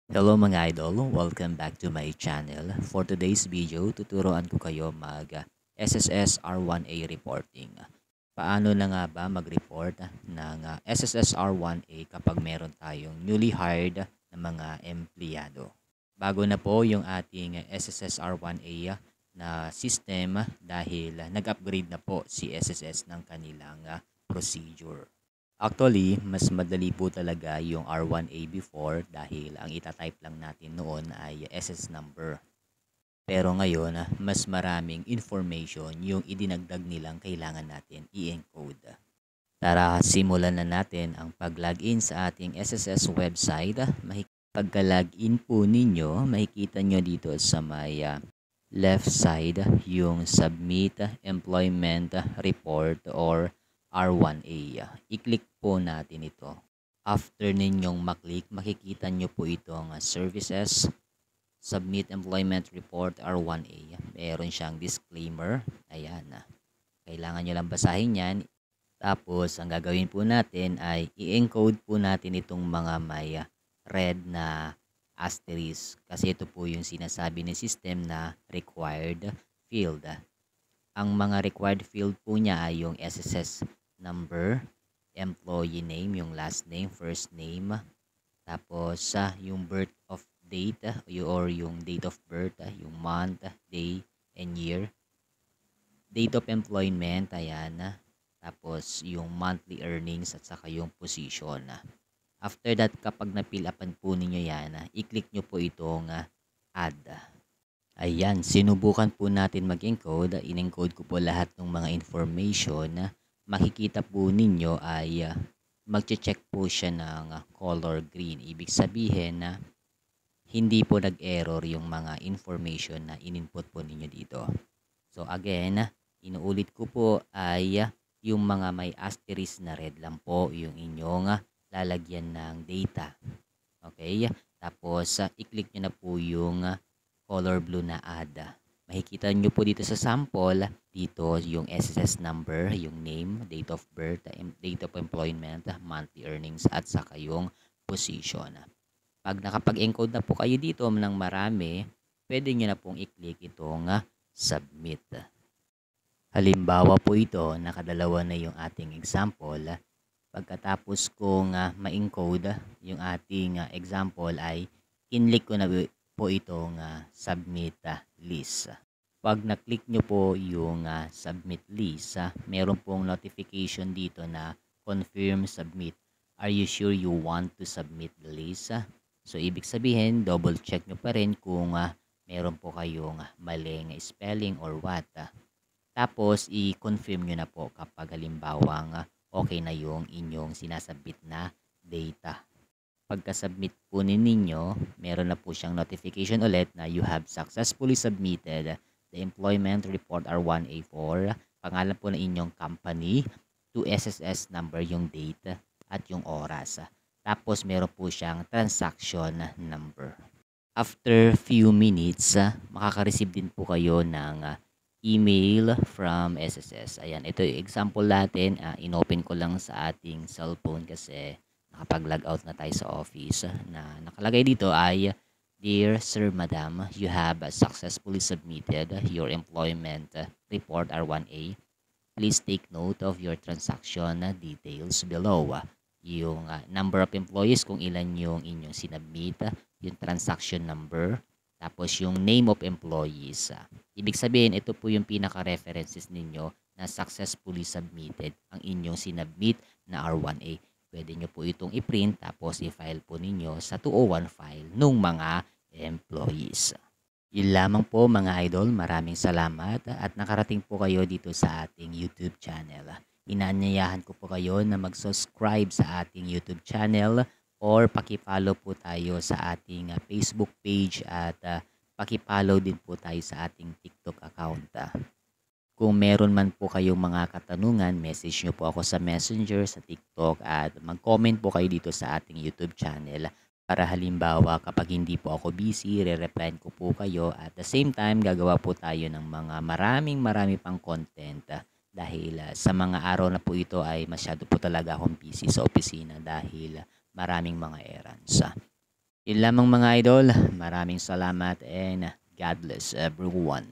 Hello mga idol, welcome back to my channel. For today's video, tuturuan ko kayo mag SSS R1A reporting. Paano na nga ba mag-report ng SSS R1A kapag meron tayong newly hired na mga empleyado? Bago na po yung ating SSS R1A na system dahil nag-upgrade na po si SSS ng kanilang procedure. Actually, mas madali po talaga yung R1A before dahil ang itatype lang natin noon ay SS number. Pero ngayon, mas maraming information yung idinagdag nilang kailangan natin i-encode. Tara, simulan na natin ang pag-login sa ating SSS website. Pagka-login po ninyo, makikita nyo dito sa may left side yung Submit Employment Report or R1A. I-click po natin ito. After ninyong maklik, makikita nyo po itong Services, Submit Employment Report R1A. Meron siyang disclaimer. Ayan. Kailangan nyo lang basahin yan. Tapos, ang gagawin po natin ay i-encode po natin itong mga may red na asterisk. Kasi ito po yung sinasabi ng system na required field. Ang mga required field po niya ay yung SSS number, employee name, yung last name, first name, tapos yung birth of date or yung date of birth, yung month, day, and year, date of employment, ayan, tapos yung monthly earnings at saka yung position. After that, kapag na-fill upan po ninyo yan, i-click nyo po itong add. Ayan, sinubukan po natin mag-encode. In-encode ko po lahat ng mga information. Makikita po ninyo ay mag-check po siya ng color green. Ibig sabihin na hindi po nag-error yung mga information na in-input po ninyo dito. So again, inuulit ko po ay yung mga may asterisk na red lang po yung inyong lalagyan ng data. Okay? Tapos, i-click nyo na po yung color blue na add. Makikita nyo po dito sa sample, dito yung SSS number, yung name, date of birth, date of employment, monthly earnings, at saka yung position. Pag nakapag-encode na po kayo dito ng marami, pwede nyo na pong i-click itong submit. Halimbawa po ito, nakadalawa na yung ating example. Pagkatapos kong ma-encode yung ating example ay in-click ko na po itong submit list. Pag na-click nyo po yung submit list, meron pong notification dito na confirm submit. Are you sure you want to submit the list? So, ibig sabihin, double check nyo pa rin kung meron po kayong maling spelling or what. Tapos, i-confirm nyo na po kapag halimbawang okay na yung inyong sinasabit na data. Pagka-submit po ninyo, meron na po siyang notification ulit na you have successfully submitted the employment report R1A4, pangalan po ng inyong company, to SSS number yung date at yung oras. Tapos meron po siyang transaction number. After few minutes, makaka-receive din po kayo ng email from SSS. Ayan, ito yung example natin. Inopen ko lang sa ating cellphone kasi nakapag-log out na tayo sa office. Na nakalagay dito ay, Dear Sir, Madam, you have successfully submitted your employment report R1A. Please take note of your transaction details below. Yung number of employees, kung ilan yung inyong sinubmit, yung transaction number, tapos yung name of employees. Ibig sabihin, ito po yung pinaka-references ninyo na successfully submitted ang inyong sinubmit na R1A. Pwede nyo po itong i-print tapos i-file po ninyo sa 201 file ng mga employees. Yun lamang po mga idol, maraming salamat at nakarating po kayo dito sa ating YouTube channel. Inaanyayahan ko po kayo na mag-subscribe sa ating YouTube channel or paki-follow po tayo sa ating Facebook page at paki-follow din po tayo sa ating TikTok account. Kung meron man po kayong mga katanungan, message nyo po ako sa Messenger, sa TikTok at mag-comment po kayo dito sa ating YouTube channel. Para halimbawa kapag hindi po ako busy, re-replyan ko po kayo. At the same time, gagawa po tayo ng mga marami pang content. Dahil sa mga araw na po ito ay masyado po talaga akong busy sa opisina dahil maraming mga errands. Yun lamang mga idol, maraming salamat and God bless everyone.